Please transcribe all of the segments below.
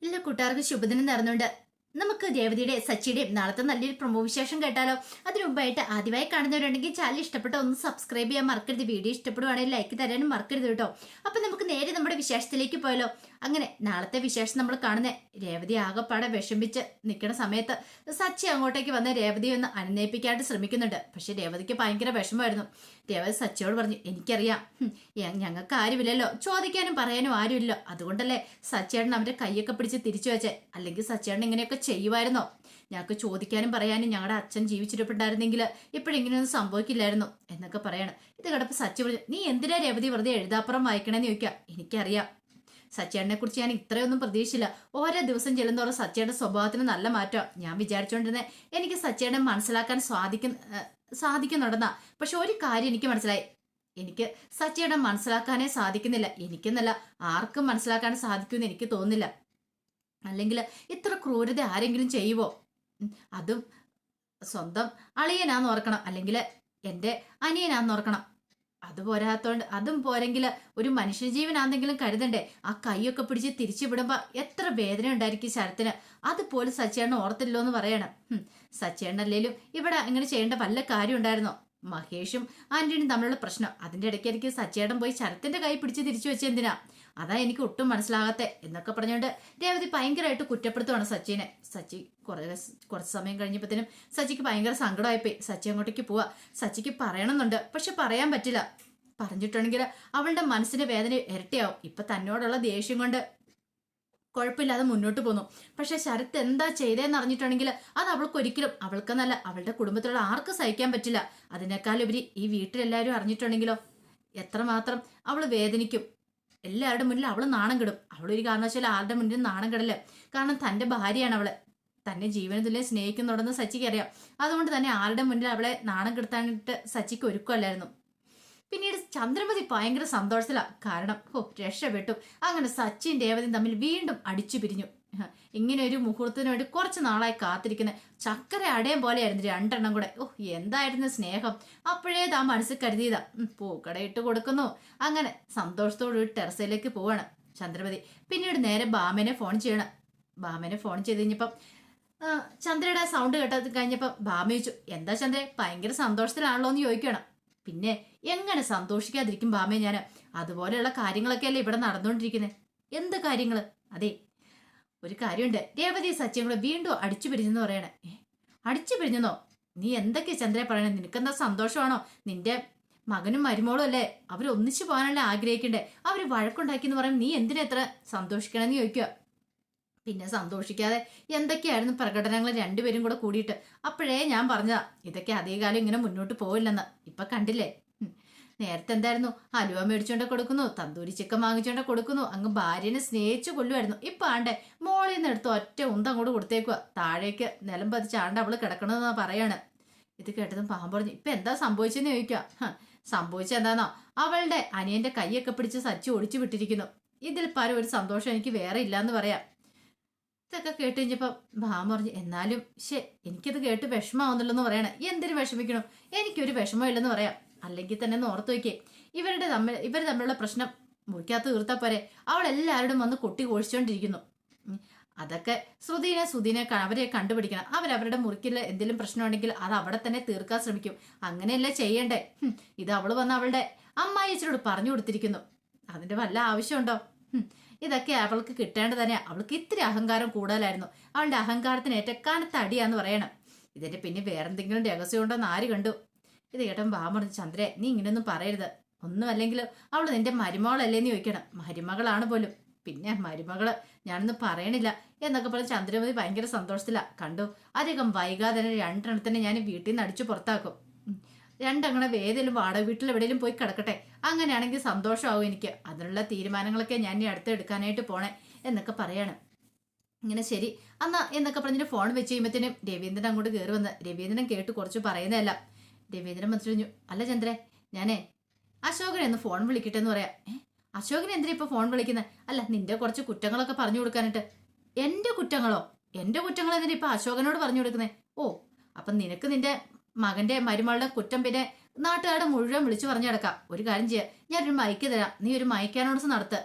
ഇല്ല കൂട്ടുകാർക്ക് ശുഭദിനം നേർന്നുകൊണ്ട് നമുക്ക് രേവതിയുടെ സച്ചിയുടെയും നാളത്തെ നല്ലൊരു പ്രൊമോ വിശേഷം കേട്ടാലോ. അതിനു മുമ്പായിട്ട് ആദ്യമായി കാണുന്നവരുണ്ടെങ്കിൽ ചാനൽ ഇഷ്ടപ്പെട്ട ഒന്ന് സബ്സ്ക്രൈബ് ചെയ്യാൻ മറക്കരുത്. വീഡിയോ ഇഷ്ടപ്പെടുവാണെങ്കിൽ ലൈക്ക് തരാനും മറക്കരുത് കേട്ടോ. അപ്പൊ നമുക്ക് നേരെ നമ്മുടെ വിശേഷത്തിലേക്ക് പോയാലോ. അങ്ങനെ നാളത്തെ വിശേഷം നമ്മൾ കാണുന്നേ രേവതി ആകെപ്പാടെ വിഷമിച്ച് നിൽക്കുന്ന സമയത്ത് സച്ചി അങ്ങോട്ടേക്ക് വന്ന് രേവതിയെ ഒന്ന് അനുനയിപ്പിക്കാനായിട്ട് ശ്രമിക്കുന്നുണ്ട്. പക്ഷെ രേവതിക്ക് ഭയങ്കര വിഷമമായിരുന്നു. രേവതി സച്ചിയോട് പറഞ്ഞു, എനിക്കറിയാം ഞങ്ങൾക്ക് ആരുമില്ലല്ലോ, ചോദിക്കാനും പറയാനും ആരുമില്ലല്ലോ, അതുകൊണ്ടല്ലേ സച്ചേട്ടൻ അവരുടെ കൈയൊക്കെ പിടിച്ച് തിരിച്ചു വെച്ചേ. അല്ലെങ്കിൽ സച്ചേട്ടൻ ഇങ്ങനെയൊക്കെ ചെയ്യുമായിരുന്നോ? ഞങ്ങൾക്ക് ചോദിക്കാനും പറയാനും ഞങ്ങളുടെ അച്ഛൻ ജീവിച്ചിരിപ്പുണ്ടായിരുന്നെങ്കിൽ ഇപ്പോഴിങ്ങനെയൊന്നും സംഭവിക്കില്ലായിരുന്നു എന്നൊക്കെ പറയണം. ഇത് കേട്ടപ്പോൾ സച്ചി പറഞ്ഞു, നീ എന്തിനാ രേവതി വെറുതെ എഴുതാപ്പുറം വായിക്കണമെന്ന് ചോദിക്കുക. എനിക്കറിയാം സച്ചേട്ടനെ കുറിച്ച് ഞാൻ ഇത്രയൊന്നും പ്രതീക്ഷിച്ചില്ല. ഓരോ ദിവസം ചെല്ലുന്നതോറും സച്ചേട്ടന്റെ സ്വഭാവത്തിന് നല്ല മാറ്റം. ഞാൻ വിചാരിച്ചുകൊണ്ടിരുന്നേ എനിക്ക് സച്ചേട്ടനെ മനസ്സിലാക്കാൻ സാധിക്കുന്നുണ്ടെന്നാ. പക്ഷെ ഒരു കാര്യം എനിക്ക് മനസ്സിലായി, എനിക്ക് സച്ചേട്ടനെ മനസ്സിലാക്കാനേ സാധിക്കുന്നില്ല. എനിക്കെന്നല്ല ആർക്കും മനസ്സിലാക്കാൻ സാധിക്കുമെന്ന് എനിക്ക് തോന്നുന്നില്ല. അല്ലെങ്കിൽ ഇത്ര ക്രൂരത ആരെങ്കിലും ചെയ്യുവോ? അതും സ്വന്തം അളിയനാന്ന് ഓർക്കണം, അല്ലെങ്കിൽ എൻ്റെ അനിയനാന്ന് ഓർക്കണം. അത് പോരാത്തോണ്ട് അതും പോരെങ്കിൽ ഒരു മനുഷ്യജീവനാണെന്നെങ്കിലും കരുതണ്ടേ. ആ കൈയൊക്കെ പിടിച്ച് തിരിച്ചു വിടുമ്പോ എത്ര വേദന ഉണ്ടായിരിക്കും ശരത്തിന്. അതുപോലെ സച്ചേണ്ണ ഓർത്തില്ലോ എന്ന് പറയണം. സച്ചേണ്ണല്ലേലും ഇവിടെ അങ്ങനെ ചെയ്യേണ്ട വല്ല കാര്യം ഉണ്ടായിരുന്നോ? മഹേഷും ആന്റണിയും തമ്മിലുള്ള പ്രശ്നം, അതിന്റെ ഇടയ്ക്ക് സച്ചേട്ടൻ പോയി ശരത്തിന്റെ കൈ പിടിച്ച് തിരിച്ചു വെച്ചെന്തിനാ? അതാ എനിക്ക് ഒട്ടും മനസ്സിലാകാത്തെ എന്നൊക്കെ പറഞ്ഞുകൊണ്ട് രേവതി ഭയങ്കരമായിട്ട് കുറ്റപ്പെടുത്തുവാണ് സച്ചിനെ. സച്ചി കുറച്ച് സമയം കഴിഞ്ഞപ്പോഴത്തേനും സച്ചിക്ക് ഭയങ്കര സങ്കടമായിപ്പോയി. സച്ചി അങ്ങോട്ടേക്ക് പോവാ. സച്ചിക്ക് പറയണമെന്നുണ്ട്, പക്ഷെ പറയാൻ പറ്റില്ല. പറഞ്ഞിട്ടുണ്ടെങ്കിൽ അവളുടെ മനസ്സിന്റെ വേദന ഇരട്ടിയാവും. ഇപ്പൊ തന്നോടുള്ള ദേഷ്യം കൊണ്ട് കുഴപ്പമില്ലാതെ മുന്നോട്ട് പോന്നു. പക്ഷെ ശരത്ത് എന്താ ചെയ്തേന്ന് അറിഞ്ഞിട്ടുണ്ടെങ്കിൽ അത് അവൾക്ക് ഒരിക്കലും, അവൾക്കെന്നല്ല അവളുടെ കുടുംബത്തിലുള്ള ആർക്കും സഹിക്കാൻ പറ്റില്ല. അതിനേക്കാളുപരി ഈ വീട്ടിലെല്ലാവരും അറിഞ്ഞിട്ടുണ്ടെങ്കിലോ എത്രമാത്രം അവൾ വേദനിക്കും. എല്ലാവരുടെ മുന്നിൽ അവൾ നാണം കെടും. അവളൊരു കാരണവശാലും ആരുടെ മുന്നിൽ നാണം കെടല്. കാരണം തൻ്റെ ഭാര്യയാണ് അവള്, തന്നെ ജീവനത്തിലെ സ്നേഹിക്കുന്നുണ്ടെന്ന് സച്ചിക്ക് അറിയാം. അതുകൊണ്ട് തന്നെ ആരുടെ മുന്നിൽ അവളെ നാണം കെടുത്താനായിട്ട് സച്ചിക്ക് ഒരുക്കമല്ലായിരുന്നു. പിന്നീട് ചന്ദ്രമതി ഭയങ്കര സന്തോഷത്തിലാണ്. കാരണം രക്ഷപ്പെട്ടു. അങ്ങനെ സച്ചിൻ രേവതിയും തമ്മിൽ വീണ്ടും അടിച്ചു പിരിഞ്ഞു. ഇങ്ങനെ ഒരു മുഹൂർത്തത്തിന് വേണ്ടി കുറച്ച് നാളായി കാത്തിരിക്കുന്നത്. ചക്കര അടയം പോലെയായിരുന്നു രണ്ടെണ്ണം കൂടെ. എന്തായിരുന്നു സ്നേഹം. അപ്പോഴേ താൻ മനസ്സിൽ കരുതിയതാ. പൂക്കടയിട്ട് കൊടുക്കുന്നു. അങ്ങനെ സന്തോഷത്തോട് ടെറസിലേക്ക് പോവാണ് ചന്ദ്രമതി. പിന്നീട് നേരെ ബാമനെ ഫോൺ ചെയ്യണം. ബാമനെ ഫോൺ ചെയ്ത് കഴിഞ്ഞപ്പം ചന്ദ്രയുടെ സൗണ്ട് കേട്ടത് കഴിഞ്ഞപ്പം ബാമ ചോദിച്ചു, എന്താ ചന്ദ്ര ഭയങ്കര സന്തോഷത്തിലാണല്ലോ എന്ന് ചോദിക്കണം. പിന്നെ എങ്ങനെ സന്തോഷിക്കാതിരിക്കും ബാമേ ഞാൻ? അതുപോലെയുള്ള കാര്യങ്ങളൊക്കെ അല്ലേ ഇവിടെ നടന്നുകൊണ്ടിരിക്കുന്നത്. എന്ത് കാര്യങ്ങള്? അതെ, ഒരു കാര്യമുണ്ട്. രേവതി സച്ചിയും കൂടെ വീണ്ടും അടിച്ചു പിരിഞ്ഞെന്ന് പറയണേ. അടിച്ചു പിരിഞ്ഞെന്നോ? നീ എന്തൊക്കെയാ ചന്ദ്രയെ പറയണേ? നിനക്കെന്താ സന്തോഷമാണോ? നിന്റെ മകനും മരുമോളും അല്ലേ, അവർ ഒന്നിച്ചു പോകാനല്ലേ ആഗ്രഹിക്കണ്ടേ? അവര് വഴക്കുണ്ടാക്കിയെന്ന് പറയുമ്പോൾ നീ എന്തിനാ എത്ര സന്തോഷിക്കണമെന്ന് ചോദിക്കുക. പിന്നെ സന്തോഷിക്കാതെ എന്തൊക്കെയായിരുന്നു പ്രകടനങ്ങൾ രണ്ടുപേരും കൂടെ കൂടിയിട്ട്. അപ്പോഴേ ഞാൻ പറഞ്ഞതാ ഇതൊക്കെ അധികകാലം ഇങ്ങനെ മുന്നോട്ട് പോവില്ലെന്ന്. ഇപ്പൊ കണ്ടില്ലേ, നേരത്തെ എന്തായിരുന്നു, ഹലുവ മേടിച്ചോണ്ട് കൊടുക്കുന്നു, തന്തൂരി ചിക്കൻ വാങ്ങിച്ചോണ്ട് കൊടുക്കുന്നു, അങ്ങ് ഭാര്യനെ സ്നേഹിച്ചു കൊല്ലുമായിരുന്നു. ഇപ്പൊ ആണ്ടെ മോളിൽ നിന്ന് എടുത്ത് ഒറ്റ അങ്ങോട്ട് കൊടുത്തേക്കുക. താഴേക്ക് നിലം പതിച്ച് ആണ്ട് അവള് കിടക്കണമെന്നാ പറയാണ്. ഇത് കേട്ടതും പാമ്പ് പറഞ്ഞു, ഇപ്പൊ എന്താ സംഭവിച്ചെന്ന് ചോദിക്കുക. സംഭവിച്ചെന്താന്നോ, അവളുടെ അനിയന്റെ കൈയൊക്കെ പിടിച്ച് സച്ചി ഒടിച്ചു വിട്ടിരിക്കുന്നു. ഇതിൽ പല ഒരു സന്തോഷം എനിക്ക് വേറെ ഇല്ലാന്ന് പറയാം. ഇതൊക്കെ കേട്ട് കഴിഞ്ഞപ്പോ ഭാമ പറഞ്ഞു, എന്നാലും എനിക്കത് കേട്ട് വിഷമാവുന്നില്ലെന്ന് പറയണേ. എന്തിനു വിഷമിക്കണം? എനിക്കൊരു വിഷമമില്ലെന്ന് പറയാം. അല്ലെങ്കിൽ തന്നെ ഒന്ന് ഓർത്തു വയ്ക്കേ, ഇവർ തമ്മിലുള്ള പ്രശ്നം മുറിക്കാത്ത തീർത്താ പോരെ. അവൾ എല്ലാവരോടും വന്ന് കൊട്ടി കോഴിച്ചോണ്ടിരിക്കുന്നു. അതൊക്കെ സുധീനെ അവരെ കണ്ടുപിടിക്കണം. അവരവരുടെ മുറിക്കിൽ എന്തെങ്കിലും പ്രശ്നമുണ്ടെങ്കിൽ അത് അവിടെ തന്നെ തീർക്കാൻ ശ്രമിക്കും. അങ്ങനെയല്ല ചെയ്യണ്ടേ. ഇത് അവള് വന്ന് അവളുടെ അമ്മായിച്ചനോട് പറഞ്ഞു കൊടുത്തിരിക്കുന്നു. അതിന്റെ വല്ല ആവശ്യമുണ്ടോ? ഇതൊക്കെ അവൾക്ക് കിട്ടേണ്ടത് തന്നെ. അവൾക്ക് ഇത്തിരി അഹങ്കാരം കൂടുതലായിരുന്നു. അവളുടെ അഹങ്കാരത്തിന് ഏറ്റക്കാനത്ത് അടിയാന്ന് പറയണം. ഇതിന്റെ പിന്നെ വേറെന്തെങ്കിലും രഹസ്യം ഉണ്ടോന്ന് ആര് കണ്ടു? ഇത് കേട്ടൻ പറഞ്ഞു, ചന്ദ്രേ നീ ഇങ്ങനെയൊന്നും പറയരുത്. ഒന്നും അല്ലെങ്കിൽ അവൾ നിന്റെ മരുമകളല്ലേന്ന് ചോദിക്കണം. മരുമകളാണ് പോലും. പിന്നെ മരുമകള് ഞാനൊന്നും പറയണില്ല എന്നൊക്കെ പറഞ്ഞ് ചന്ദ്രമതി ഭയങ്കര സന്തോഷത്തിലാ. കണ്ടു, അധികം വൈകാതെ തന്നെ രണ്ടെണ്ണത്തിനെ ഞാൻ വീട്ടിൽ നിന്ന് അടിച്ചു പുറത്താക്കും. രണ്ടങ്ങനെ ഏതെങ്കിലും വാടക വീട്ടിൽ എവിടെയെങ്കിലും പോയി കിടക്കട്ടെ. അങ്ങനെയാണെങ്കിൽ സന്തോഷമാവും എനിക്ക്. അതിനുള്ള തീരുമാനങ്ങളൊക്കെ ഞാൻ ഇനി അടുത്ത് എടുക്കാനായിട്ട് പോണേ എന്നൊക്കെ പറയാണ്. ഇങ്ങനെ ശരി എന്നാ എന്നൊക്കെ പറഞ്ഞിട്ട് ഫോൺ വെച്ച് കഴിയുമ്പത്തേനും രവീന്ദ്രൻ അങ്ങോട്ട് കയറി വന്ന് രവീന്ദ്രൻ കേട്ട് കുറച്ച് പറയുന്നതല്ല. രവീന്ദ്രൻ മനസ്സിലിഞ്ഞു, അല്ല ചന്ദ്രേ ഞാനേ അശോകനെ ഒന്ന് ഫോൺ വിളിക്കട്ടെ എന്ന് പറയാം. അശോകനെ എന്തിനാ ഇപ്പൊ ഫോൺ വിളിക്കുന്നത്? അല്ല നിന്റെ കുറച്ച് കുറ്റങ്ങളൊക്കെ പറഞ്ഞു കൊടുക്കാനായിട്ട്. എന്റെ കുറ്റങ്ങളോ? എന്റെ കുറ്റങ്ങൾ എന്തിനാ ഇപ്പൊ അശോകനോട് പറഞ്ഞു കൊടുക്കുന്നേ? അപ്പൊ നിനക്ക് നിന്റെ മകന്റെ മരുമകളുടെ കുറ്റം പിന്നെ നാട്ടുകാരുടെ മുഴുവൻ വിളിച്ചു പറഞ്ഞു കിടക്കാം. ഒരു കാര്യം ചെയ്യാം, ഞാനൊരു മയക്ക് തരാം, നീ ഒരു മയക്കാനോട്സ് നടത്ത്.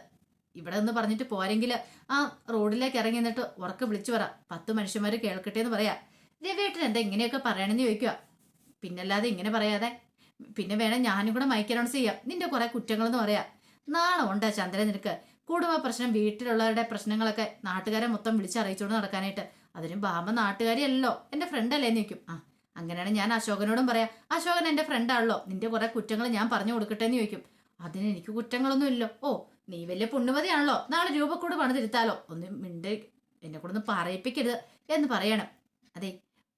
ഇവിടെ നിന്ന് പറഞ്ഞിട്ട് പോരെങ്കിൽ ആ റോഡിലേക്ക് ഇറങ്ങി നിന്നിട്ട് ഉറക്കെ വിളിച്ചു പറ, 10 മനുഷ്യന്മാർ കേൾക്കട്ടെ എന്ന് പറയാ. രവിയേട്ടൻ എന്താ ഇങ്ങനെയൊക്കെ പറയണമെന്ന് ചോദിക്കുക. പിന്നല്ലാതെ ഇങ്ങനെ പറയാതെ പിന്നെ വേണം ഞാനും കൂടെ മൈക്ക് അനൗൺസ് ചെയ്യാം നിന്റെ കുറെ കുറ്റങ്ങളെന്ന് പറയാ. നാളെ ഉണ്ടാ ചന്ദ്രൻ നിനക്ക് കുടുംബ പ്രശ്നം, വീട്ടിലുള്ളവരുടെ പ്രശ്നങ്ങളൊക്കെ നാട്ടുകാരെ മൊത്തം വിളിച്ചറിയിച്ചുകൊണ്ട് നടക്കാനായിട്ട്. അതിനും ബാമ നാട്ടുകാരിയല്ലോ, എന്റെ ഫ്രണ്ട് അല്ലേന്ന് ചോദിക്കും. ആ അങ്ങനെയാണ് ഞാൻ അശോകനോടും പറയാം, അശോകൻ എന്റെ ഫ്രണ്ടാണല്ലോ, നിന്റെ കുറെ കുറ്റങ്ങൾ ഞാൻ പറഞ്ഞു കൊടുക്കട്ടെ എന്ന് ചോദിക്കും. അതിന് എനിക്ക് കുറ്റങ്ങളൊന്നും ഇല്ലോ. ഓ നീ വലിയ പുണ്യവതിയാണല്ലോ, നാളെ രൂപക്കൂട് പണിതിരുത്താലോ, ഒന്ന് മിണ്ട് എന്നെ കൂടെ ഒന്ന് പറയിപ്പിക്കരുത് എന്ന് പറയണം. അതെ,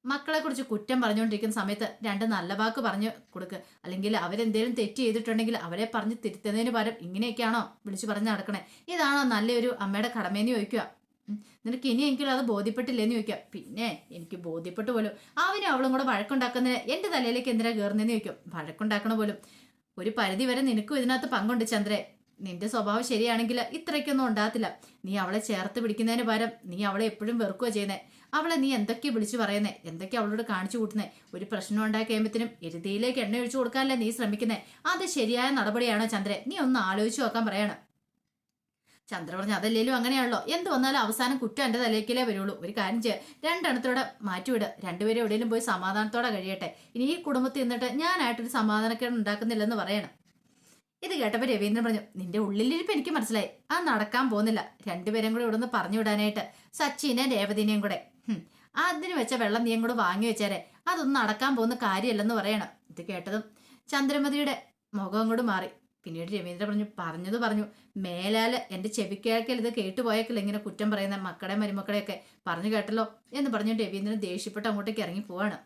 മക്കളെ കുറിച്ച് കുറ്റം പറഞ്ഞുകൊണ്ടിരിക്കുന്ന സമയത്ത് 2 നല്ല വാക്ക് പറഞ്ഞു കൊടുക്കുക. അല്ലെങ്കിൽ അവരെന്തേലും തെറ്റ് ചെയ്തിട്ടുണ്ടെങ്കിൽ അവരെ പറഞ്ഞ് തിരുത്തുന്നതിന് പകരം ഇങ്ങനെയൊക്കെയാണോ വിളിച്ചു പറഞ്ഞ് നടക്കണേ? ഇതാണോ നല്ലൊരു അമ്മയുടെ കടമയെന്ന് ചോദിക്കുക. നിനക്ക് ഇനിയെങ്കിലും അത് ബോധ്യപ്പെട്ടില്ലേന്ന് ചോദിക്കുക. പിന്നെ എനിക്ക് ബോധ്യപ്പെട്ടു പോലും. അവനും അവളും കൂടെ വഴക്കുണ്ടാക്കുന്നതിന് എന്റെ തലയിലേക്ക് എന്തിനാ കയറുന്നതെന്ന് ചോദിക്കും. വഴക്കുണ്ടാക്കണ പോലും ഒരു പരിധി വരെ നിനക്കും ഇതിനകത്ത് പങ്കുണ്ട് ചന്ദ്രേ. നിന്റെ സ്വഭാവം ശരിയാണെങ്കിൽ ഇത്രയ്ക്കൊന്നും ഉണ്ടാകത്തില്ല. നീ അവളെ ചേർത്ത് പിടിക്കുന്നതിന് പകരം നീ അവളെ എപ്പോഴും വെറുക്കുക ചെയ്യുന്നേ. അവളെ നീ എന്തൊക്കെയാ വിളിച്ചു പറയുന്നേ, എന്തൊക്കെയാ അവളോട് കാണിച്ചു കൂട്ടുന്നേ. ഒരു പ്രശ്നം ഉണ്ടാക്കി കഴിയുമ്പത്തിനും എരുതിയിലേക്ക് എണ്ണ ഒഴിച്ചു കൊടുക്കാനല്ലേ നീ ശ്രമിക്കുന്നേ. അത് ശരിയായ നടപടിയാണോ ചന്ദ്രേ? നീ ഒന്ന് ആലോചിച്ചു നോക്കാൻ പറയാണ്. ചന്ദ്ര പറഞ്ഞു, അതല്ലേലും അങ്ങനെയാണല്ലോ, എന്ത് വന്നാലും അവസാനം കുറ്റം എന്റെ തലയ്ക്കലേ വരുള്ളൂ. ഒരു കാര്യം ചെയ്യാം, 2 എണ്ണത്തോടെ മാറ്റിവിട്, 2 പേരും എവിടെയെങ്കിലും പോയി സമാധാനത്തോടെ കഴിയട്ടെ. ഇനി ഈ കുടുംബത്തിൽ നിന്നിട്ട് ഞാനായിട്ടൊരു സമാധാനക്കേട് ഉണ്ടാക്കുന്നില്ലെന്ന് പറയണം. ഇത് കേട്ടപ്പോ രവീന്ദ്രൻ പറഞ്ഞു, നിന്റെ ഉള്ളിലിരിപ്പ് എനിക്ക് മനസ്സിലായി, അത് നടക്കാൻ പോകുന്നില്ല. 2 പേരും കൂടെ ഇവിടെ നിന്ന് പറഞ്ഞു വിടാനായിട്ട്, സച്ചിനെ രേവതിനെയും കൂടെ. അതിന് വെച്ച വെള്ളം നീയും കൂടെ വാങ്ങി വെച്ചേരെ, അതൊന്നും നടക്കാൻ പോകുന്ന കാര്യമല്ലെന്ന് പറയണം. ഇത് കേട്ടതും ചന്ദ്രമതിയുടെ മുഖം കൂടെ മാറി. പിന്നീട് രവീന്ദ്രൻ പറഞ്ഞു മേലാല് എന്റെ ചെവിക്കേക്കൽ ഇത് കേട്ടുപോയേക്കില്ല ഇങ്ങനെ കുറ്റം പറയുന്ന മക്കളെ മരുമക്കളെയൊക്കെ പറഞ്ഞു കേട്ടല്ലോ എന്ന് പറഞ്ഞു രവീന്ദ്രൻ ദേഷ്യപ്പെട്ട് അങ്ങോട്ടേക്ക് ഇറങ്ങി പോവാണ്.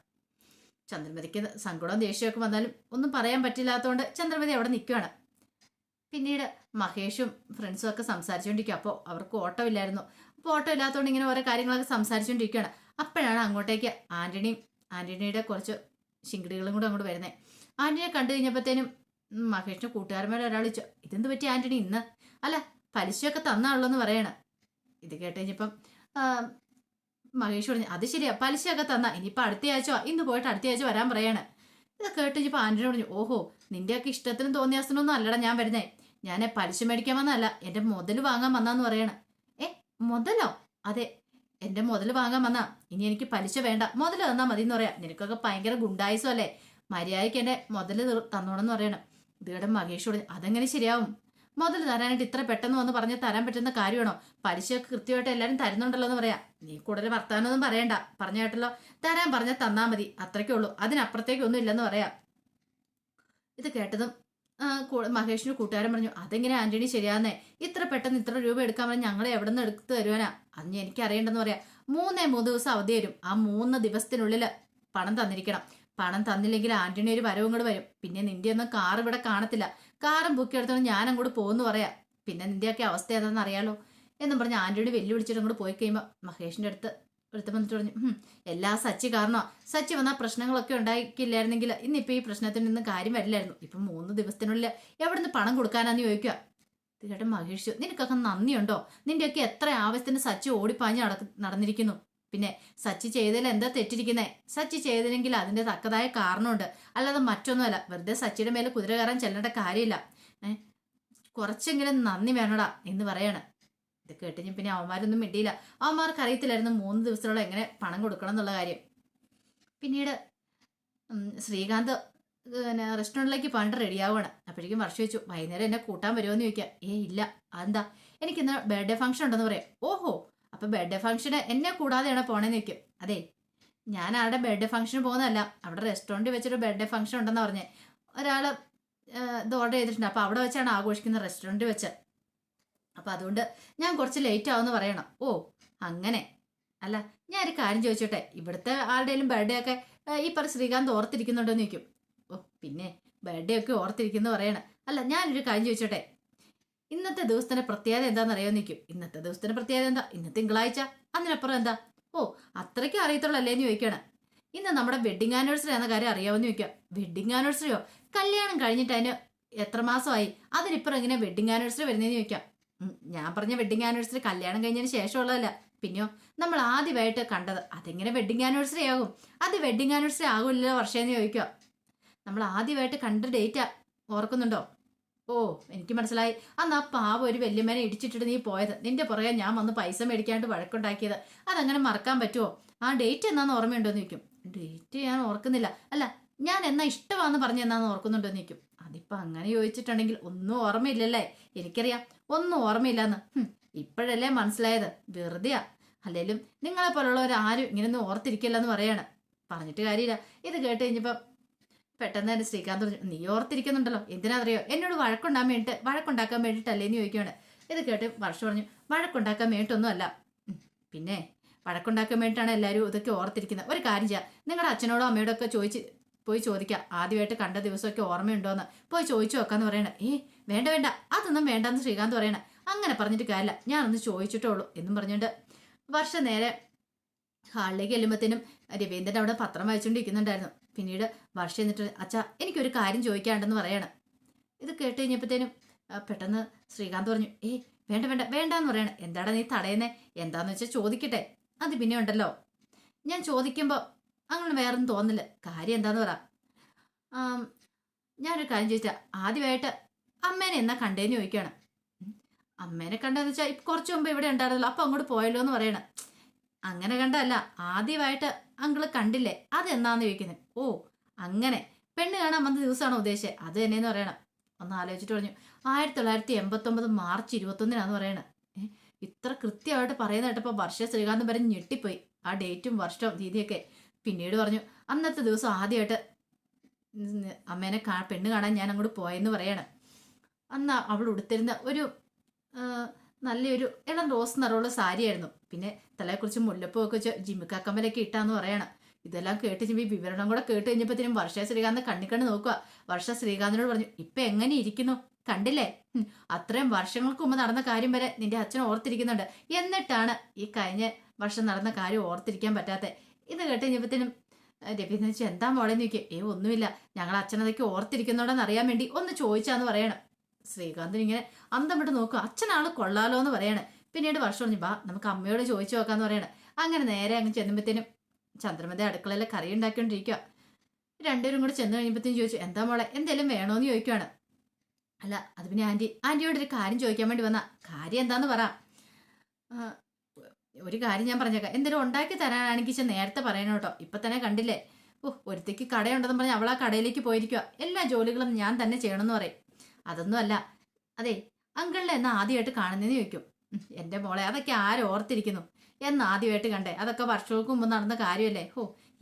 ചന്ദ്രമതിക്ക് സങ്കടവും ദേഷ്യമൊക്കെ വന്നാലും ഒന്നും പറയാൻ പറ്റില്ലാത്തതുകൊണ്ട് ചന്ദ്രമതി അവിടെ നിൽക്കുകയാണ്. പിന്നീട് മഹേഷും ഫ്രണ്ട്സും ഒക്കെ സംസാരിച്ചുകൊണ്ടിരിക്കുക. അപ്പോൾ അവർക്ക് ഓട്ടോ ഇല്ലായിരുന്നു. അപ്പോൾ ഓട്ടോ ഇല്ലാത്തതുകൊണ്ട് ഇങ്ങനെ ഓരോ കാര്യങ്ങളൊക്കെ സംസാരിച്ചുകൊണ്ടിരിക്കുകയാണ്. അപ്പോഴാണ് അങ്ങോട്ടേക്ക് ആന്റണിയുടെ കുറച്ച് ശിങ്കിടികളും കൂടെ അങ്ങോട്ട് വരുന്നത്. ആന്റണിയെ കണ്ടു കഴിഞ്ഞപ്പോഴത്തേനും മഹേഷിന്റെ കൂട്ടുകാരന്മാരെ ഒരാൾ ചോദിച്ചു, ഇതെന്ത് പറ്റി ആന്റണി ഇന്ന്? അല്ല പലിശയൊക്കെ തന്നാണല്ലോ എന്ന് പറയണം. ഇത് കേട്ട് കഴിഞ്ഞപ്പം മഹേഷ് പറഞ്ഞു, അത് ശരിയാ, പലിശയൊക്കെ തന്നാ, ഇനിയിപ്പോൾ അടുത്തയാഴ്ച ഇന്ന് പോയിട്ട് അടുത്തയാഴ്ച വരാൻ പറയാണ്. ഇത് കേട്ട് കഴിഞ്ഞപ്പോൾ ആന്റണി പറഞ്ഞു, ഓഹോ നിന്റെയൊക്കെ ഇഷ്ടത്തിനും തോന്നിയാസനൊന്നും അല്ലടാ ഞാൻ വരുന്നേ, ഞാൻ പലിശ മേടിക്കാൻ വന്നല്ല, എന്റെ മുതൽ വാങ്ങാൻ വന്നാന്ന് പറയണം. മുതലോ? അതെ, എന്റെ മുതൽ വാങ്ങാൻ വന്നാ, ഇനി എനിക്ക് പലിശ വേണ്ട, മുതൽ തന്നാ മതി എന്ന് പറയാം. നിനക്കൊക്കെ ഭയങ്കര ഗുണ്ടായുസം അല്ലേ, മര്യാദയ്ക്ക് എന്റെ മുതൽ തന്നോണെന്ന് പറയണം. ഇതേടെ മഹേഷ് പറഞ്ഞു, അതെങ്ങനെ ശരിയാവും? മുതൽ തരാനായിട്ട് ഇത്ര പെട്ടെന്ന് വന്ന് പറഞ്ഞ് തരാൻ പറ്റുന്ന കാര്യമാണോ? പലിശയൊക്കെ കൃത്യമായിട്ട് എല്ലാവരും തരുന്നുണ്ടല്ലോ എന്ന് പറയാം. നീ കൂടുതൽ വർത്താനൊന്നും പറയണ്ട, പറഞ്ഞു കേട്ടല്ലോ, തരാൻ പറഞ്ഞാൽ തന്നാ മതി, അത്രയ്ക്കേ ഉള്ളൂ, അതിനപ്പുറത്തേക്കൊന്നും ഇല്ലെന്ന് പറയാം. ഇത് കേട്ടതും മഹേഷിന് കൂട്ടുകാരൻ പറഞ്ഞു, അതെങ്ങനെ ആന്റണി ശരിയാന്നേ, ഇത്ര പെട്ടെന്ന് ഇത്ര രൂപ എടുക്കാൻ പറഞ്ഞാൽ ഞങ്ങളെ എവിടെ നിന്ന് എടുത്ത് തരുവാനാ? അന്ന് എനിക്ക് അറിയേണ്ടെന്ന് പറയാം. 3 ദിവസം അവധി തരും, ആ 3 ദിവസത്തിനുള്ളിൽ പണം തന്നിരിക്കണം. പണം തന്നില്ലെങ്കിൽ ആന്റണി ഒരു വരവും കൂടെ വരും. പിന്നെ നിന്റെ ഒന്നും കാർ ഇവിടെ കാണത്തില്ല, കാറും ബുക്ക് എടുത്തോണ്ട് ഞാൻ അങ്ങോട്ട് പോകുന്നു പറയാം. പിന്നെ നിന്റെയൊക്കെ അവസ്ഥ ഏതാണെന്ന് അറിയാലോ എന്നും പറഞ്ഞ് ആന്റണി വെല്ലുവിളിച്ചിട്ട് അങ്ങോട്ട് പോയി കഴിയുമ്പോൾ മഹേഷിന്റെ അടുത്ത് വന്നിട്ട് പറഞ്ഞു, എല്ലാ സച്ചി കാരണോ, സച്ചി വന്നാൽ പ്രശ്നങ്ങളൊക്കെ ഉണ്ടാക്കിയില്ലായിരുന്നെങ്കിൽ ഇന്നിപ്പോൾ ഈ പ്രശ്നത്തിൽ നിന്ന് കാര്യം വരില്ലായിരുന്നു. ഇപ്പം 3 ദിവസത്തിനുള്ളിൽ എവിടുന്ന് പണം കൊടുക്കാനാന്ന് ചോദിക്കുക. തീർച്ചയായിട്ടും മഹേഷ്, നിനക്കൊക്കെ നന്ദിയുണ്ടോ? നിന്റെയൊക്കെ എത്ര ആവശ്യത്തിന് സച്ചി ഓടിപ്പാഞ്ഞ് നടന്നിരിക്കുന്നു. പിന്നെ സച്ചി ചെയ്തതിൽ എന്താ തെറ്റിരിക്കുന്നേ? സച്ചി ചെയ്തില്ലെങ്കിൽ അതിന്റെ തക്കതായ കാരണമുണ്ട്, അല്ലാതെ മറ്റൊന്നുമല്ല. വെറുതെ സച്ചിയുടെ മേലെ കുതിര കയറാൻ ചെല്ലേണ്ട കാര്യമില്ല. കുറച്ചെങ്കിലും നന്ദി വേണടാ എന്ന് പറയാണ്. ഇത് കേട്ടുകഴിഞ്ഞ് പിന്നെ അവന്മാരൊന്നും മിണ്ടിയില്ല. അവന്മാർക്ക് അറിയത്തില്ലായിരുന്നു 3 ദിവസത്തോളം എങ്ങനെ പണം കൊടുക്കണം എന്നുള്ള കാര്യം. പിന്നീട് ശ്രീകാന്ത് റെസ്റ്റോറൻറ്റിലേക്ക് പണ്ട് റെഡിയാവുകയാണ്. അപ്പോഴേക്കും വർഷം വെച്ചു, വൈകുന്നേരം എന്നെ കൂട്ടാൻ വരുമോയെന്ന് ചോദിക്കുക. ഇല്ല, അതെന്താ? എനിക്കിന്ന് ബർത്ത്ഡേ ഫംഗ്ഷൻ ഉണ്ടെന്ന് പറയാം. ഓഹോ, അപ്പൊ ബർത്ത്ഡേ ഫംഗ്ഷന് എന്നെ കൂടാതെയാണ് പോണേന്ന് ചോദിക്കും. അതെ, ഞാൻ ആരുടെ ബർത്ത്ഡേ ഫംഗ്ഷന് പോകുന്നതല്ല, അവിടെ റെസ്റ്റോറൻറ്റിൽ വെച്ചൊരു ബർത്ത്ഡേ ഫംഗ്ഷൻ ഉണ്ടെന്ന് പറഞ്ഞേ ഒരാൾ ഇത് ഓർഡർ ചെയ്തിട്ടുണ്ട്. അപ്പൊ അവിടെ വെച്ചാണ് ആഘോഷിക്കുന്നത്, റെസ്റ്റോറൻറ്റിൽ വെച്ച്. അപ്പൊ അതുകൊണ്ട് ഞാൻ കുറച്ച് ലേറ്റ് ആവുമെന്ന് പറയണം. ഓ അങ്ങനെ. അല്ല ഞാനൊരു കാര്യം ചോദിച്ചോട്ടെ, ഇവിടുത്തെ ആരുടെയും ബർത്ത്ഡേ ഒക്കെ ഈ ശ്രീകാന്ത് ഓർത്തിരിക്കുന്നുണ്ടോ എന്ന് ചോദിക്കും. ഓ പിന്നെ ബർത്ത്ഡേ ഒക്കെ ഓർത്തിരിക്കുന്നു പറയണം. അല്ല ഞാനൊരു കാര്യം ചോദിച്ചോട്ടെ, ഇന്നത്തെ ദിവസത്തിന്റെ പ്രത്യേകത എന്താണെന്ന് അറിയാമെന്ന് നിൽക്കും. ഇന്നത്തെ ദിവസത്തിന്റെ പ്രത്യേകത എന്താ? ഇന്ന് തിങ്കളാഴ്ച, അതിനപ്പുറം എന്താ? ഓ അത്രയ്ക്കും അറിയത്തുള്ളല്ലേന്ന് ചോദിക്കണം. ഇന്ന് നമ്മുടെ വെഡിങ് ആനിവേഴ്സറി എന്ന കാര്യം അറിയാമെന്ന് ചോദിക്കാം. വെഡിങ് ആനിവേഴ്സറിയോ? കല്യാണം കഴിഞ്ഞിട്ട് അതിന് എത്ര മാസമായി, അതിനിപ്പുറം എങ്ങനെ വെഡിങ് ആനിവേഴ്സറി വരുന്നതെന്ന് ചോദിക്കാം. ഞാൻ പറഞ്ഞ വെഡിങ് ആനിവേഴ്സറി കല്യാണം കഴിഞ്ഞതിന് ശേഷമുള്ളതല്ല, പിന്നെയോ നമ്മൾ ആദ്യമായിട്ട് കണ്ടത്, അതെങ്ങനെ വെഡിങ് ആനിവേഴ്സറി ആകും? അത് വെഡിങ് ആനിവേഴ്സറി ആകില്ലല്ലോ വർഷമെന്ന് ചോദിക്കുക. നമ്മൾ ആദ്യമായിട്ട് കണ്ട ഡേറ്റ് ഓർക്കുന്നുണ്ടോ? ഓ, എനിക്ക് മനസ്സിലായി. അന്ന് ആ പാവം ഒരു വല്യമ്മേനെ ഇടിച്ചിട്ടിട്ട് നീ പോയത്. നിന്റെ പുറകെ ഞാൻ വന്ന് പൈസ മേടിക്കാണ്ട് വഴക്കുണ്ടാക്കിയത്. അതങ്ങനെ മറക്കാൻ പറ്റുമോ? ആ ഡേറ്റ് എന്നാന്ന് ഓർമ്മയുണ്ടോന്ന് ചോദിക്കും. ഡേറ്റ് ഞാൻ ഓർക്കുന്നില്ല. അല്ല, ഞാൻ എന്നാ ഇഷ്ടമാന്ന് പറഞ്ഞ എന്നാന്ന് ഓർക്കുന്നുണ്ടോന്ന് ചോദിക്കും. അതിപ്പോ അങ്ങനെ ചോദിച്ചിട്ടുണ്ടെങ്കിൽ ഒന്നും ഓർമ്മയില്ലല്ലേ? എനിക്കറിയാം ഒന്നും ഓർമ്മയില്ലാന്ന്. ഇപ്പോഴല്ലേ മനസ്സിലായത്. വെറുതെയാ. അല്ലേലും നിങ്ങളെ പോലുള്ളവർ ആരും ഇങ്ങനെയൊന്നും ഓർത്തിരിക്കില്ലെന്ന് പറയാണ്. പറഞ്ഞിട്ട് കാര്യമില്ല. ഇത് കേട്ട് കഴിഞ്ഞപ്പോ പെട്ടെന്ന് തന്നെ ശ്രീകാന്ത് പറഞ്ഞു, നീ ഓർത്തിരിക്കുന്നുണ്ടല്ലോ, എന്തിനാ അറിയോ, എന്നോട് വഴക്കുണ്ടാക്കാൻ വേണ്ടിയിട്ടല്ലേ എന്ന് ചോദിക്കുകയാണ്. ഇത് കേട്ട് വർഷ പറഞ്ഞു, വഴക്കുണ്ടാക്കാൻ വേണ്ടിയിട്ടൊന്നും അല്ല. പിന്നെ വഴക്കുണ്ടാക്കാൻ വേണ്ടിയിട്ടാണ് എല്ലാവരും ഇതൊക്കെ ഓർത്തിരിക്കുന്നത്. ഒരു കാര്യം ചെയ്യാം, നിങ്ങളുടെ അച്ഛനോടോ അമ്മയോടോ ഒക്കെ പോയി ചോദിക്കാം, ആദ്യമായിട്ട് കണ്ട ദിവസമൊക്കെ ഓർമ്മയുണ്ടോന്ന് പോയി ചോദിച്ചു നോക്കാന്ന് പറയണേ. വേണ്ട വേണ്ട, അതൊന്നും വേണ്ടെന്ന് ശ്രീകാന്ത് പറയണേ. അങ്ങനെ പറഞ്ഞിട്ട് കാര്യമില്ല, ഞാനൊന്ന് ചോദിച്ചിട്ടേ ഉള്ളൂ എന്നും പറഞ്ഞുകൊണ്ട് വർഷ നേരെ ഹാളിലേക്ക് ചെല്ലുമ്പത്തേനും രവീന്ദ്രൻ അവിടെ പത്രം വായിച്ചുകൊണ്ടിരിക്കുന്നുണ്ടായിരുന്നു. പിന്നീട് വർഷ എന്നിട്ട്, അച്ഛാ എനിക്കൊരു കാര്യം ചോദിക്കാണ്ടെന്ന് പറയണം. ഇത് കേട്ട് കഴിഞ്ഞപ്പോഴത്തേനും പെട്ടെന്ന് ശ്രീകാന്ത് പറഞ്ഞു, വേണ്ട വേണ്ട വേണ്ടാന്ന് പറയണം. എന്താടാ നീ തടയുന്നേ? എന്താന്ന് വെച്ചാൽ ചോദിക്കട്ടെ. അത് പിന്നെ ഉണ്ടല്ലോ, ഞാൻ ചോദിക്കുമ്പോൾ അങ്ങനെ വേറൊന്നും തോന്നില്ല. കാര്യം എന്താന്ന് പറ. ഞാനൊരു കാര്യം ചോദിച്ചാ, ആദ്യമായിട്ട് അമ്മേനെ എന്നാ കണ്ടേന്ന് ചോദിക്കുകയാണ്. അമ്മേനെ കണ്ടെന്ന് വെച്ചാൽ ഇപ്പം കുറച്ച് മുമ്പ് ഇവിടെ ഉണ്ടായിരുന്നല്ലോ, അപ്പം അങ്ങോട്ട് പോയല്ലോ എന്ന് പറയണം. അങ്ങനെ കണ്ടല്ല, ആദ്യമായിട്ട് അങ്കിള് കണ്ടില്ലേ, അതെന്നാന്ന് ചോദിക്കുന്നത്. ഓ അങ്ങനെ, പെണ്ണ് കാണാൻ വന്ന ദിവസമാണോ ഉദ്ദേശിച്ചത്? അത് തന്നെയെന്ന് പറയണം. ഒന്ന് ആലോചിച്ചിട്ട് പറഞ്ഞു, 1989 മാർച്ച് 21 പറയണം. ഇത്ര കൃത്യമായിട്ട് പറയുന്ന കേട്ടപ്പോൾ വർഷ ശ്രീകാന്തും പറഞ്ഞ് ഞെട്ടിപ്പോയി. ആ ഡേറ്റും വർഷവും തീയതിയൊക്കെ. പിന്നീട് പറഞ്ഞു, അന്നത്തെ ദിവസം ആദ്യമായിട്ട് അമ്മേനെ പെണ്ണ് കാണാൻ ഞാൻ അങ്ങോട്ട് പോയെന്ന് പറയണം. അന്ന് അവൾ ഉടുത്തിരുന്ന ഒരു നല്ലൊരു ഇളം റോസ് നിറമുള്ള സാരിയായിരുന്നു. പിന്നെ തലയെക്കുറിച്ച് മുല്ലപ്പൂ ഒക്കെ വെച്ച് ജിമ്മിക്കാക്കമ്മലൊക്കെ ഇട്ടാന്ന് പറയണം. ഇതെല്ലാം കേട്ട് ഈ വിവരണം കൂടെ കേട്ട് കഴിഞ്ഞപ്പോഴത്തേനും വർഷ ശ്രീകാന്ത് കണ്ണിക്കണ്ണ് നോക്കുക. വർഷ ശ്രീകാന്തിനോട് പറഞ്ഞു, ഇപ്പൊ എങ്ങനെ ഇരിക്കുന്നു കണ്ടില്ലേ? അത്രയും വർഷങ്ങൾക്ക് മുമ്പ് നടന്ന കാര്യം വരെ നിന്റെ അച്ഛൻ ഓർത്തിരിക്കുന്നുണ്ട്. എന്നിട്ടാണ് ഈ കഴിഞ്ഞ വർഷം നടന്ന കാര്യം ഓർത്തിരിക്കാൻ പറ്റാത്ത. ഇത് കേട്ട് കഴിഞ്ഞപ്പോഴത്തേനും രവീന്ദ്രൻ വെച്ചാൽ എന്താ മോളെന്ന് ചോദിക്കുക. ഒന്നുമില്ല, ഞങ്ങൾ അച്ഛനതൊക്കെ ഓർത്തിരിക്കുന്നോടെന്ന് അറിയാൻ വേണ്ടി ഒന്ന് ചോദിച്ചാന്ന് പറയണം. ശ്രീകാന്തിന് ഇങ്ങനെ അന്തം വിട്ട് നോക്കുക. അച്ഛനാള് കൊള്ളാലോ എന്ന് പറയണേ. പിന്നീട് വർഷം പറഞ്ഞു, ബാ നമുക്ക് അമ്മയോട് ചോദിച്ചു നോക്കാന്ന് പറയണേ. അങ്ങനെ നേരെ അങ്ങ് ചെല്ലുമ്പോഴത്തേനും ചന്ദ്രമതി അടുക്കളയിൽ കറി ഉണ്ടാക്കിക്കൊണ്ടിരിക്കുക. രണ്ടുപേരും കൂടെ ചെന്ന് കഴിയുമ്പോഴത്തേനും ചോദിച്ചു, എന്താ മോളെ എന്തേലും വേണോന്ന് ചോദിക്കുവാണ്. അല്ല, അത് പിന്നെ ആന്റിയോട് ഒരു കാര്യം ചോദിക്കാൻ വേണ്ടി വന്ന. കാര്യം എന്താന്ന് പറ. ഒരു കാര്യം ഞാൻ പറഞ്ഞേക്കാം, എന്തെങ്കിലും ഉണ്ടാക്കി തരാനാണെങ്കിൽ നേരത്തെ പറയണം കേട്ടോ. ഇപ്പൊ തന്നെ കണ്ടില്ലേ, ഒരുത്തേക്ക് കടയുണ്ടെന്ന് പറഞ്ഞ് അവൾ ആ കടയിലേക്ക് പോയിരിക്കുക. എല്ലാ ജോലികളും ഞാൻ തന്നെ ചെയ്യണമെന്ന് പറയും. അതൊന്നും അല്ല, അതെ അങ്കിളിനെ എന്നാ ആദ്യമായിട്ട് കാണുന്നതെന്ന് ചോദിക്കും. എൻ്റെ മോളെ അതൊക്കെ ആരും ഓർത്തിരിക്കുന്നു, എന്ന് ആദ്യമായിട്ട് കണ്ടേ, അതൊക്കെ വർഷങ്ങൾക്ക് മുമ്പ് നടന്ന കാര്യമല്ലേ.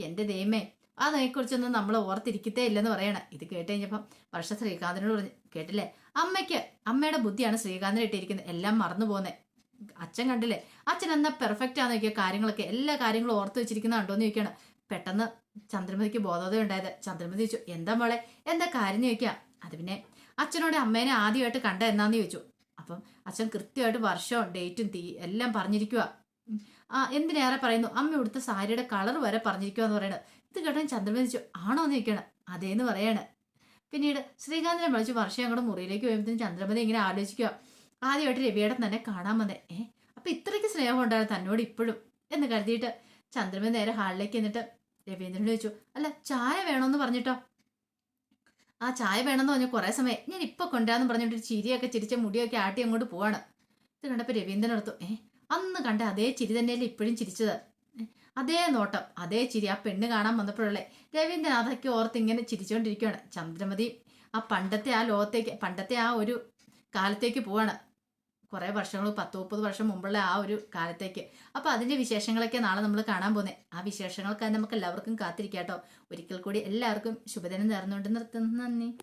എൻ്റെ ദൈവമേ, അതിനെക്കുറിച്ചൊന്നും നമ്മൾ ഓർത്തിരിക്കത്തേ ഇല്ലെന്ന് പറയണേ. ഇത് കേട്ട് കഴിഞ്ഞപ്പം വർഷ ശ്രീകാന്തിനോട് പറഞ്ഞു, കേട്ടില്ലേ, അമ്മയുടെ ബുദ്ധിയാണ് ശ്രീകാന്തിനെ ഇട്ടിരിക്കുന്നത്, എല്ലാം മറന്നു പോകുന്നേ. അച്ഛൻ കണ്ടില്ലേ, അച്ഛൻ എന്നാ പെർഫെക്റ്റ് ആണെന്ന് ചോദിക്കുക. കാര്യങ്ങളൊക്കെ എല്ലാ കാര്യങ്ങളും ഓർത്ത് വെച്ചിരിക്കുന്നുണ്ടോന്ന് ചോദിക്കുകയാണ്. പെട്ടെന്ന് ചന്ദ്രമതിക്ക് ബോധോദയം ഉണ്ടായത്. ചന്ദ്രമതി ചോദിച്ചു, എന്താ മോളെ എന്താ കാര്യം ചോദിക്കുക. അത് പിന്നെ അച്ഛനോട് അമ്മേനെ ആദ്യമായിട്ട് കണ്ട എന്നാന്ന് ചോദിച്ചു. അപ്പം അച്ഛൻ കൃത്യമായിട്ട് വർഷവും ഡേറ്റും എല്ലാം പറഞ്ഞിരിക്കുക. എന്തിനേറെ പറയുന്നു, അമ്മ ഇവിടുത്തെ സാരിയുടെ കളർ വരെ പറഞ്ഞിരിക്കുക എന്ന് പറയണത്. ഇത് കേട്ടോ ചന്ദ്രമതി ചോദിച്ചു, ആണോ എന്ന് ചോദിക്കണം. അതേന്ന് പറയാണ്. പിന്നീട് ശ്രീകാന്തിനെ വിളിച്ച് വർഷം അങ്ങോട്ട് മുറിയിലേക്ക് വരുമ്പോഴത്തേക്കും ചന്ദ്രമതി ഇങ്ങനെ ആലോചിക്കുക, ആദ്യമായിട്ട് രവിയേടൻ തന്നെ കാണാൻ വന്നേ. അപ്പൊ ഇത്രയ്ക്ക് സ്നേഹം ഉണ്ടായിരുന്നു തന്നോട് ഇപ്പോഴും എന്ന് കരുതിയിട്ട് ചന്ദ്രമതി നേരെ ഹാളിലേക്ക് എന്നിട്ട് രവീന്ദ്രനോട് ചോദിച്ചു, അല്ല ചായ വേണോന്ന് പറഞ്ഞിട്ടോ. ആ ചായ വേണമെന്ന് പറഞ്ഞു കുറേ സമയം, ഞാൻ ഇപ്പൊ കൊണ്ടുവരാന്ന് പറഞ്ഞിട്ട് ചിരിയൊക്കെ ചിരിച്ച മുടിയൊക്കെ ആട്ടി അങ്ങോട്ട് പോവാണ്. ഇത് കണ്ടപ്പോൾ രവീന്ദ്രൻ എടുത്തു, അന്ന് കണ്ട അതേ ചിരി തന്നെയല്ലേ ഇപ്പോഴും ചിരിച്ചത്, അതേ നോട്ടം അതേ ചിരി. ആ പെണ്ണ് കാണാൻ വന്നപ്പോഴല്ലേ രവീന്ദ്രൻ അതൊക്കെ ഓർത്ത് ഇങ്ങനെ ചിരിച്ചുകൊണ്ടിരിക്കുകയാണ്. ചന്ദ്രമതി ആ പണ്ടത്തെ ആ ഒരു കാലത്തേക്ക് പോവാണ്. കുറേ വർഷങ്ങൾ 10-30 വർഷം മുമ്പുള്ള ആ ഒരു കാലത്തേക്ക്. അപ്പോൾ അതിൻ്റെ വിശേഷങ്ങളൊക്കെ നാളെ നമ്മൾ കാണാൻ പോകുന്നത്. ആ വിശേഷങ്ങൾക്കായി നമുക്ക് എല്ലാവർക്കും കാത്തിരിക്കാം കേട്ടോ. ഒരിക്കൽ കൂടി എല്ലാവർക്കും ശുഭദിനം നേർന്നുകൊണ്ട് നിർത്തുന്നു. നന്ദി.